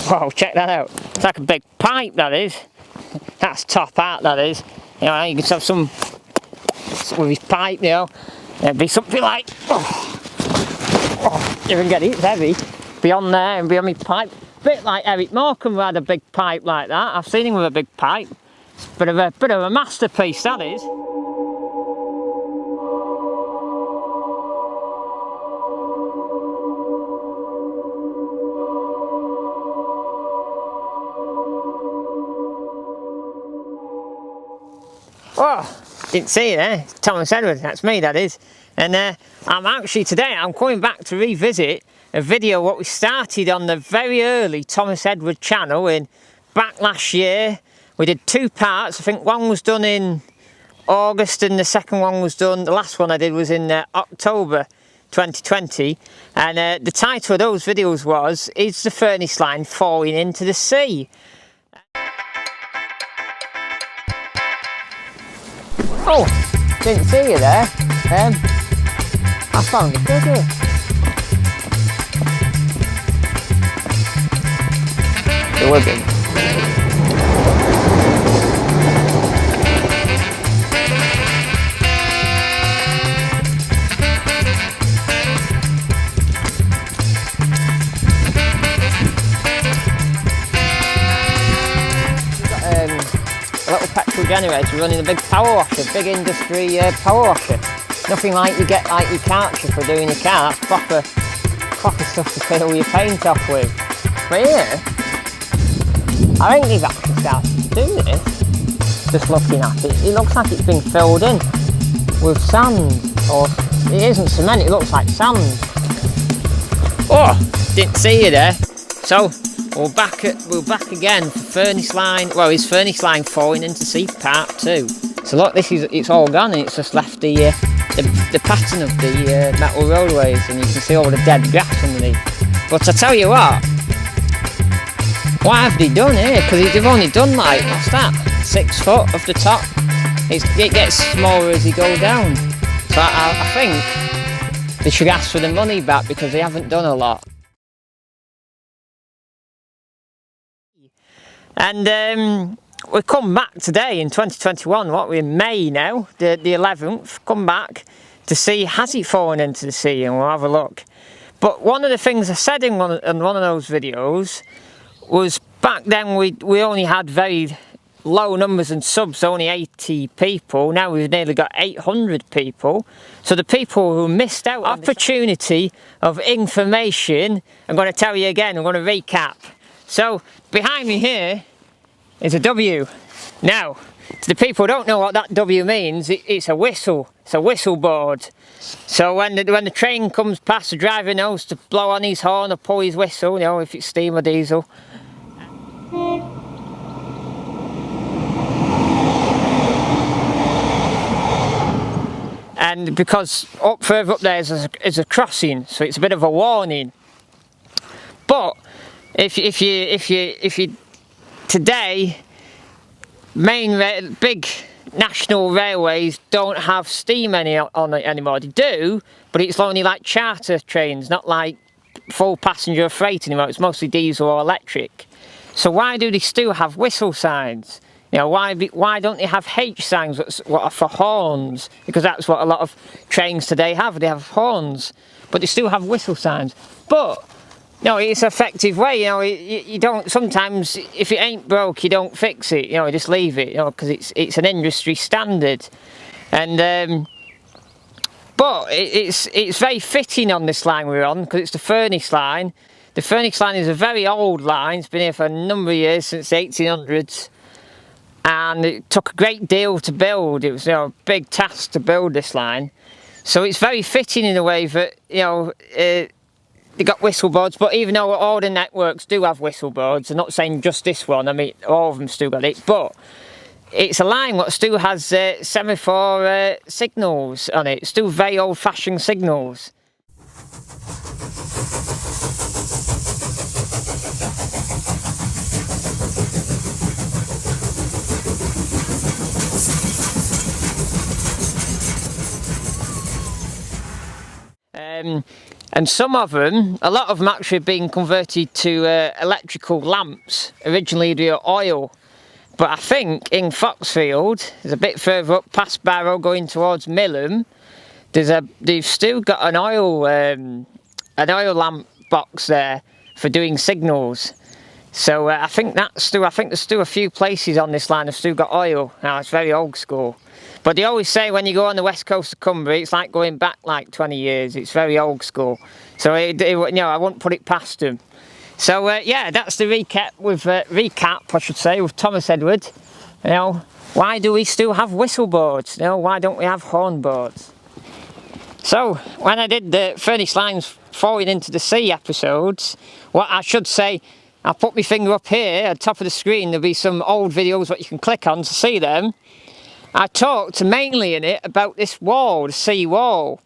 Whoa, check that out. It's like a big pipe, that is. That's top out, that is. You know, you can have some with his pipe, you know. It'd be something like, you can get it, it's heavy. Beyond there and beyond my pipe. Bit like Eric Morecambe had a big pipe like that. I've seen him with a big pipe. It's a bit of a masterpiece, that is. Oh, didn't see you there. Thomas Edward, that's me, that is. And I'm coming back to revisit a video what we started on the very early Thomas Edward channel back last year. We did 2 parts. I think one was done in August and the second one was done, the last one I did was in October 2020. And the title of those videos was, Is the Furness Line Falling into the Sea? Oh, didn't see you there. I found a figure. The wiggin. A little petrol generator running a big power washer, big industry power washer. Nothing like you get like your karcher for doing your car. It's proper stuff to fill your paint off with. But here, I think they've actually started to do this. Just looking at it, it looks like it's been filled in with sand, or it isn't cement, it looks like sand. Oh, didn't see you there. So we're back again for Furness Line. Well, is Furness Line Falling into Sea Part 2. So look, it's all gone, and it's just left the pattern of the metal roadways, and you can see all the dead grass underneath. But I tell you what have they done here? Because they've only done like, what's that, 6 foot of the top. It gets smaller as you go down. So I think they should ask for the money back because they haven't done a lot. And we come back today in 2021, what we're in May now, the 11th, come back to see, has it fallen into the sea, and we'll have a look. But one of the things I said in one of those videos was back then we only had very low numbers and subs, only 80 people. Now we've nearly got 800 people. So the people who missed out on opportunity of information, I'm going to tell you again, I'm going to recap. So behind me here is a W. Now, to the people who don't know what that W means, it's a whistle. It's a whistleboard. So when the train comes past, the driver knows to blow on his horn or pull his whistle, you know, if it's steam or diesel. And because further up there is a crossing, so it's a bit of a warning. But if you today, big national railways don't have steam on it anymore. They do, but it's only like charter trains, not like full passenger freight anymore. It's mostly diesel or electric. So why do they still have whistle signs? You know, why don't they have H signs what are for horns? Because that's what a lot of trains today have. They have horns, but they still have whistle signs. But no, it's an effective way. You know, you don't, sometimes if it ain't broke, you don't fix it. You know, you just leave it. You know, because it's an industry standard, and but it's very fitting on this line we're on because it's the Furness Line. The Furness Line is a very old line. It's been here for a number of years, since the 1800s. And it took a great deal to build. It was, you know, a big task to build this line. So it's very fitting in a way that, you know, they got whistleboards. But even though all the networks do have whistleboards, I'm not saying just this one, I mean, all of them still got it. But it's a line that still has semaphore signals on it. It's still very old-fashioned signals. And some of them, a lot of them actually being converted to electrical lamps. Originally they were oil. But I think in Foxfield, there's a bit further up past Barrow going towards Millham, they've still got an oil lamp box there for doing signals. So I think there's still a few places on this line that have still got oil. Now it's very old school. But they always say when you go on the west coast of Cumbria, it's like going back like 20 years. It's very old school. So I wouldn't put it past them. So yeah, that's the recap with Thomas Edward. You know, why do we still have whistleboards? You know, why don't we have hornboards? So when I did the Furness lines falling into the sea episodes, what I should say, I'll put my finger up here at the top of the screen. There'll be some old videos that you can click on to see them. I talked mainly in it about this wall, the sea wall.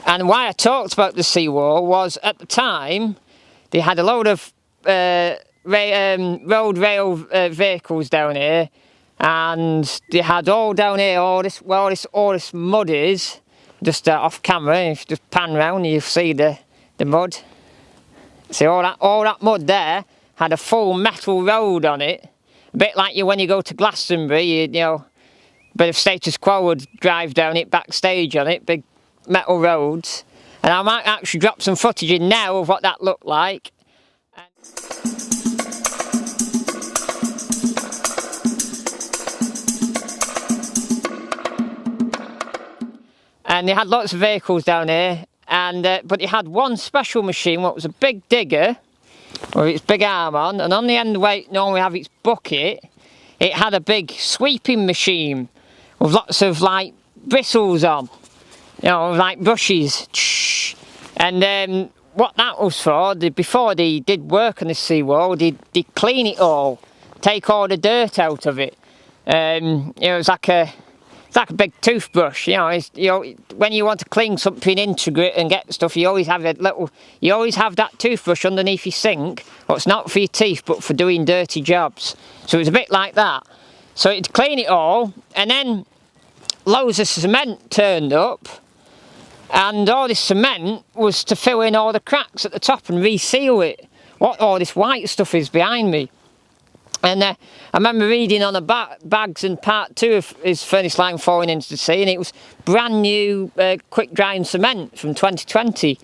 And why I talked about the sea wall was at the time they had a load of road rail vehicles down here, and they had all down here all this mud is just off camera. If you just pan round, you'll see the mud. See all that mud there had a full metal road on it. A bit like when you go to Glastonbury, you know, a bit of status quo would drive down it, backstage on it, big metal roads. And I might actually drop some footage in now of what that looked like. And they had lots of vehicles down here, but they had one special machine, what was a big digger, with its big arm on, and on the end where it normally have its bucket, it had a big sweeping machine with lots of like bristles on, you know, like brushes. And what that was for, before they did work on the seawall, they'd clean it all, take all the dirt out of it. You know, it's like a big toothbrush, you know, when you want to clean something into it and get stuff, you always have that toothbrush underneath your sink. Well, it's not for your teeth, but for doing dirty jobs. So it's a bit like that. So it'd clean it all, and then loads of cement turned up, and all this cement was to fill in all the cracks at the top and reseal it. What all this white stuff is behind me. And I remember reading on the bags in part 2 of his Furness line falling into the sea, and it was brand new quick drying cement from 2020.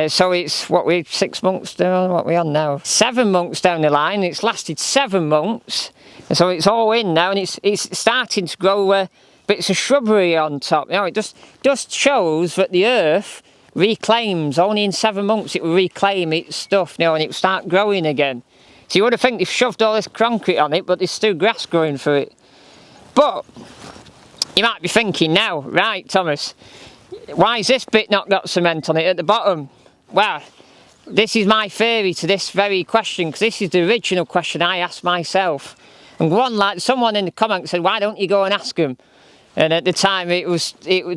So it's 6 months down, what are we on now? 7 months down the line. It's lasted 7 months, and so it's all in now, and it's starting to grow bits of shrubbery on top. You know, it just shows that the earth reclaims. Only in 7 months it will reclaim its stuff, you know, and it will start growing again. So you would have think they've shoved all this concrete on it, but there's still grass growing through it. But you might be thinking now, right, Thomas, why has this bit not got cement on it at the bottom? Well, this is my theory to this very question, because this is the original question I asked myself. And someone in the comments said, why don't you go and ask them? And at the time they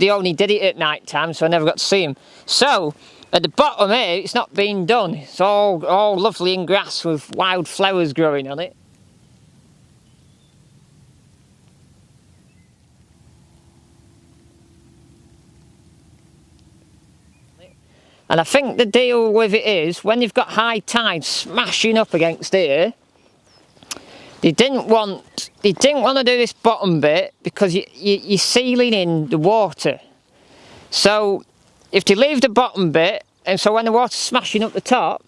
only did it at night time, so I never got to see them. So at the bottom here, it's not been done. It's all lovely in grass with wild flowers growing on it. And I think the deal with it is, when you've got high tide smashing up against here, they didn't want to do this bottom bit because you're sealing in the water. So if they leave the bottom bit, and so when the water's smashing up the top,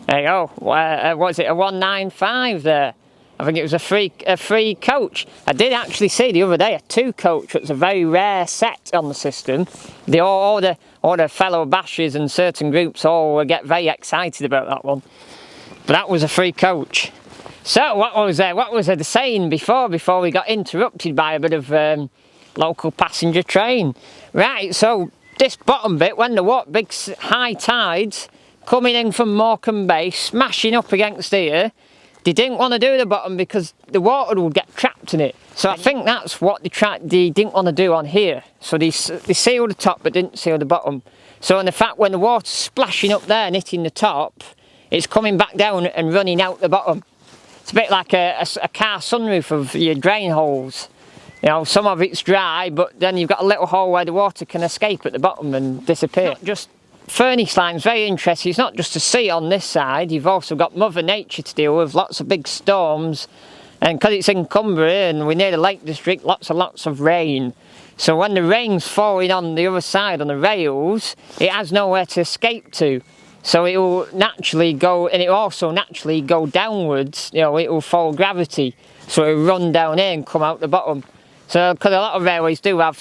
there you go. Was it a 195 there? I think it was a free coach. I did actually see the other day a 2 coach, which is a very rare set on the system. All the fellow bashers and certain groups all get very excited about that one. But that was a free coach. So what was the saying before we got interrupted by a bit of local passenger train? Right, so this bottom bit, when the big high tides coming in from Morecambe Bay, smashing up against here, they didn't want to do the bottom because the water would get trapped in it. So I think that's what they didn't want to do on here. So they sealed the top but didn't seal the bottom. So in the fact when the water's splashing up there and hitting the top, it's coming back down and running out the bottom. It's a bit like a car sunroof of your drain holes. You know, some of it's dry, but then you've got a little hole where the water can escape at the bottom and disappear. Not just Furness line's very interesting. It's not just a sea on this side. You've also got Mother Nature to deal with, lots of big storms. And because it's in Cumbria and we're near the Lake District, lots of rain. So when the rain's falling on the other side, on the rails, it has nowhere to escape to. So it will naturally go, and it will also naturally go downwards, you know, it will follow gravity. So it will run down here and come out the bottom. So, because a lot of railways do have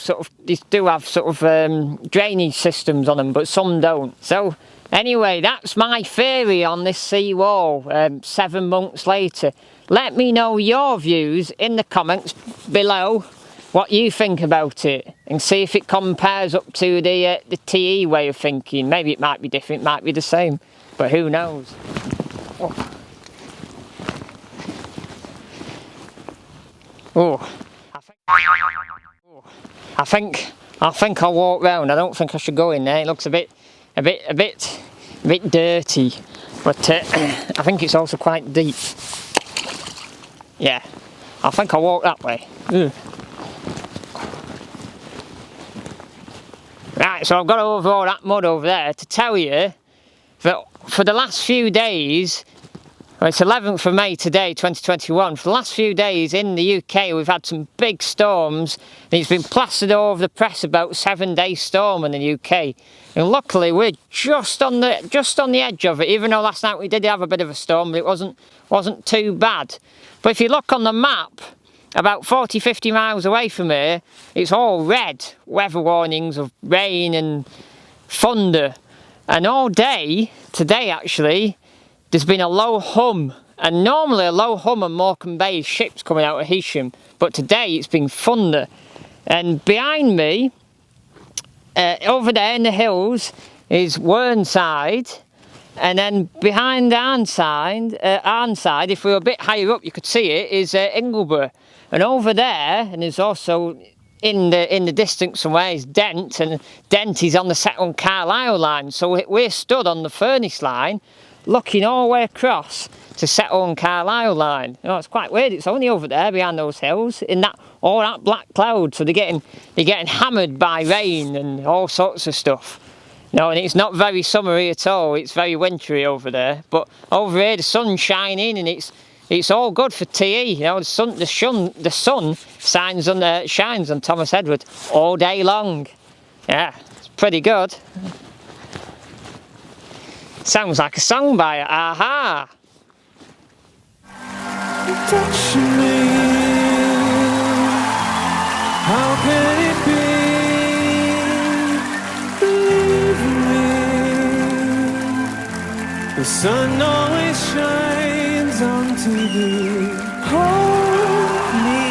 drainage systems on them, but some don't. So, anyway, that's my theory on this seawall 7 months later. Let me know your views in the comments below, what you think about it, and see if it compares up to the TE way of thinking. Maybe it might be different, it might be the same, but who knows. I think I'll walk round. I don't think I should go in there. It looks a bit dirty, but I think it's also quite deep. Yeah, I think I'll walk that way. Right, so I've got over all that mud over there to tell you that for the last few days, well, it's 11th of May today, 2021. For the last few days in the UK, we've had some big storms. And it's been plastered all over the press about 7-day storm in the UK. And luckily, we're just on the edge of it. Even though last night we did have a bit of a storm, but it wasn't too bad. But if you look on the map, about 40-50 miles away from here, it's all red. Weather warnings of rain and thunder. And all day, today actually, there's been a low hum, and normally a low hum on Morecambe Bay is ships coming out of Heysham, but today it's been thunder. And behind me, over there in the hills, is Whernside, and then behind Arnside, if we were a bit higher up, you could see it, is Ingleborough. And over there, and there's also in the distance somewhere is Dent, and Dent is on the Settle Carlisle line. So we're stood on the Furness line, looking all the way across to Settle and Carlisle line. You know, it's quite weird. It's only over there behind those hills, in all that black cloud. So they're getting hammered by rain and all sorts of stuff. No, and it's not very summery at all. It's very wintry over there. But over here, the sun's shining, and it's all good for TE. You know, the sun shines on Thomas Edward all day long. Yeah, it's pretty good. Sounds like a song by Aha. Touch me. How can it be? Believe me. The sun always shines on TV. Hold me.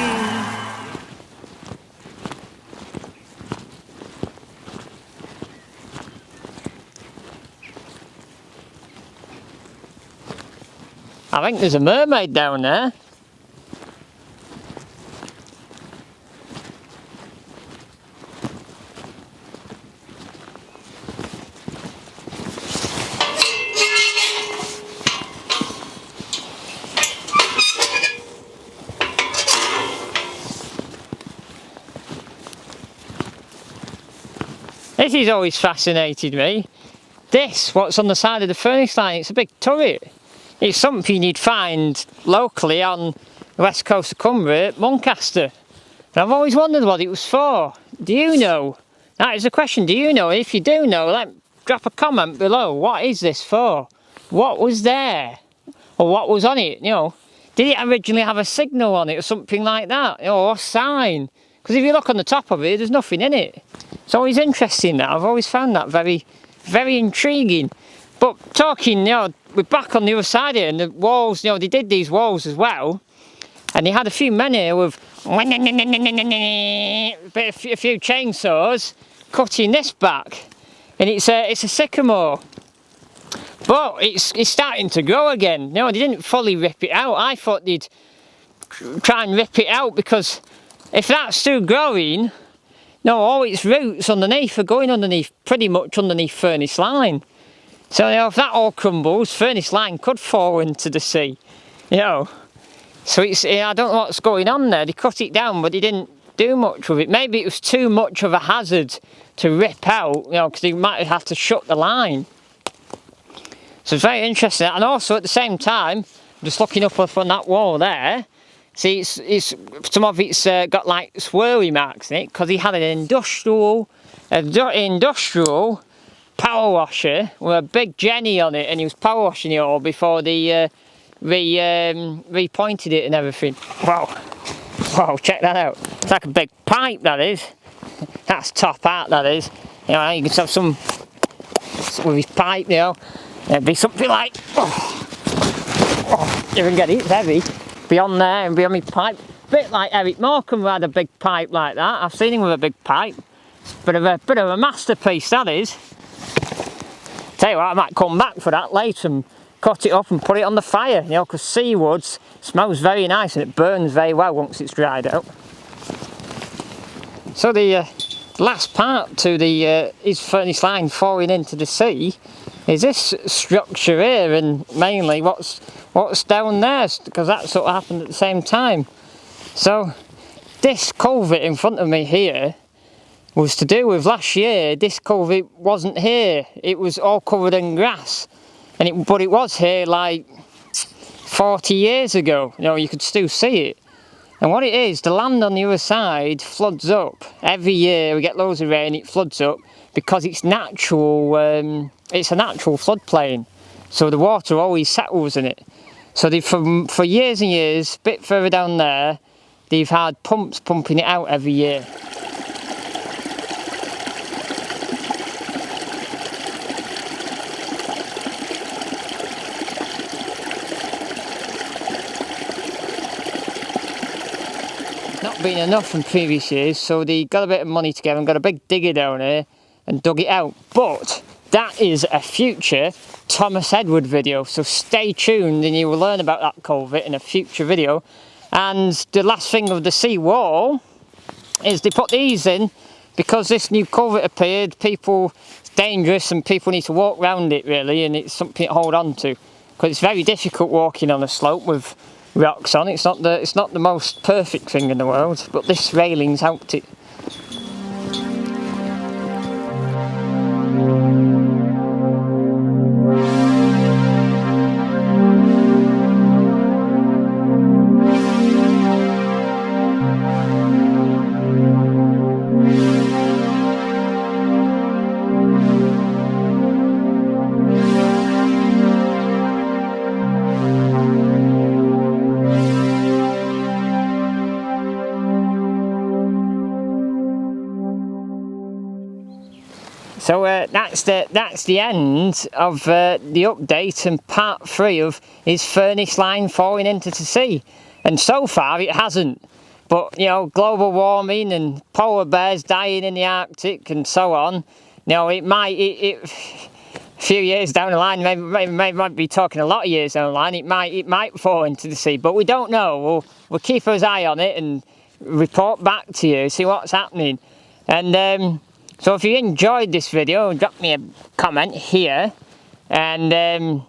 I think there's a mermaid down there. This has always fascinated me. This, what's on the side of the Furness line, it's a big turret. It's something you'd find locally on the west coast of Cumbria at Muncaster. And I've always wondered what it was for. Do you know? That is a question, do you know? If you do know, drop a comment below. What is this for? What was there? Or what was on it, you know? Did it originally have a signal on it or something like that? Or a sign? Because if you look on the top of it, there's nothing in it. It's always interesting that. I've always found that very, very intriguing. But talking, you know, we're back on the other side here, and the walls, you know, they did these walls as well, and they had a few men here with a few chainsaws cutting this back, and it's a sycamore. But it's starting to grow again. No, they didn't fully rip it out. I thought they'd try and rip it out, because if that's still growing, no, all its roots underneath are going underneath, pretty much underneath Furness line. So you know, if that all crumbles, Furness line could fall into the sea. You know, so it's, I don't know what's going on there. They cut it down, but they didn't do much with it. Maybe it was too much of a hazard to rip out, you know, because they might have to shut the line. So it's very interesting. And also at the same time, just looking up on that wall there, see, it's some of it's got like swirly marks in it, because he had an industrial power washer with a big Jenny on it, and he was power washing it all before they repointed it and everything. Wow, wow, check that out. It's like a big pipe, that is. That's top art, that is. You know, you can have some with his pipe, you know. It'd be something like, you can get it, it's heavy. Beyond there and beyond my pipe. Bit like Eric Morecambe had a big pipe like that. I've seen him with a big pipe. It's a bit of a masterpiece, that is. Tell you what, I might come back for that later and cut it up and put it on the fire, you know, because seawood smells very nice and it burns very well once it's dried out. So the last part to the his Furness line falling into the sea is this structure here, and mainly what's down there, because that sort of happened at the same time. So this culvert in front of me here was to do with last year. This culvert wasn't here, it was all covered in grass, but it was here like 40 years ago. You know, you could still see it. And what it is, the land on the other side floods up every year. We get loads of rain, it floods up because it's natural. It's a natural floodplain, so the water always settles in it. So for years and years, a bit further down there, they've had pumps pumping it out every year. Not been enough in previous years, so they got a bit of money together and got a big digger down here and dug it out. But that is a future Thomas Edward video, so stay tuned and you will learn about that culvert in a future video. And the last thing of the sea wall is they put these in because this new culvert appeared. It's dangerous and people need to walk around it really, and it's something to hold on to, because it's very difficult walking on a slope with rocks on. It's not the most perfect thing in the world, but this railing's helped it. So that's the end of the update and part 3 of his Furness line falling into the sea. And so far it hasn't. But you know, global warming and polar bears dying in the Arctic and so on. You know, it might a few years down the line, maybe might be talking a lot of years down the line, it might fall into the sea. But we don't know. We'll keep our eye on it and report back to you, see what's happening. And so if you enjoyed this video, drop me a comment here, and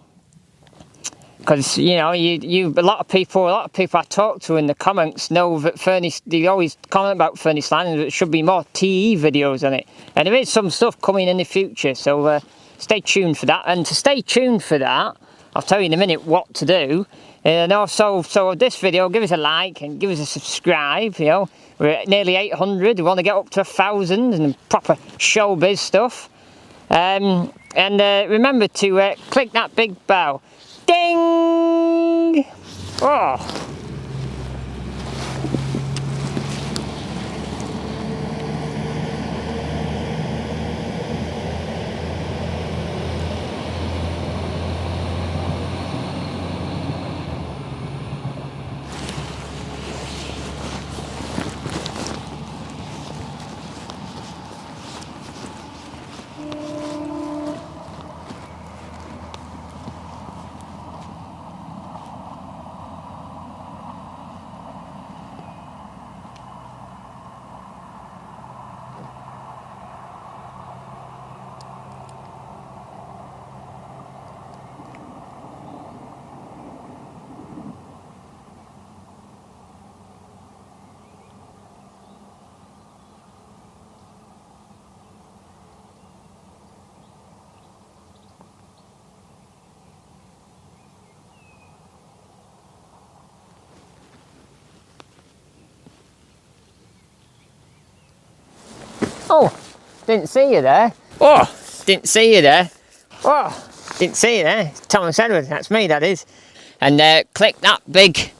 because you know, a lot of people I talk to in the comments know that Furness, they always comment about Furness line and there should be more TE videos on it, and there is some stuff coming in the future, so stay tuned for that. And to stay tuned for that, I'll tell you in a minute what to do. And also, so this video, give us a like and give us a subscribe. You know, we're at nearly 800. We want to get up to 1,000 and proper showbiz stuff. And remember to click that big bell. Ding! Oh. Oh, didn't see you there. Oh, didn't see you there. Oh, didn't see you there. It's Thomas Edwards, that's me, that is. And click that big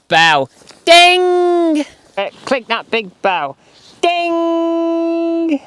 bell. Ding! Click that big bell. Ding!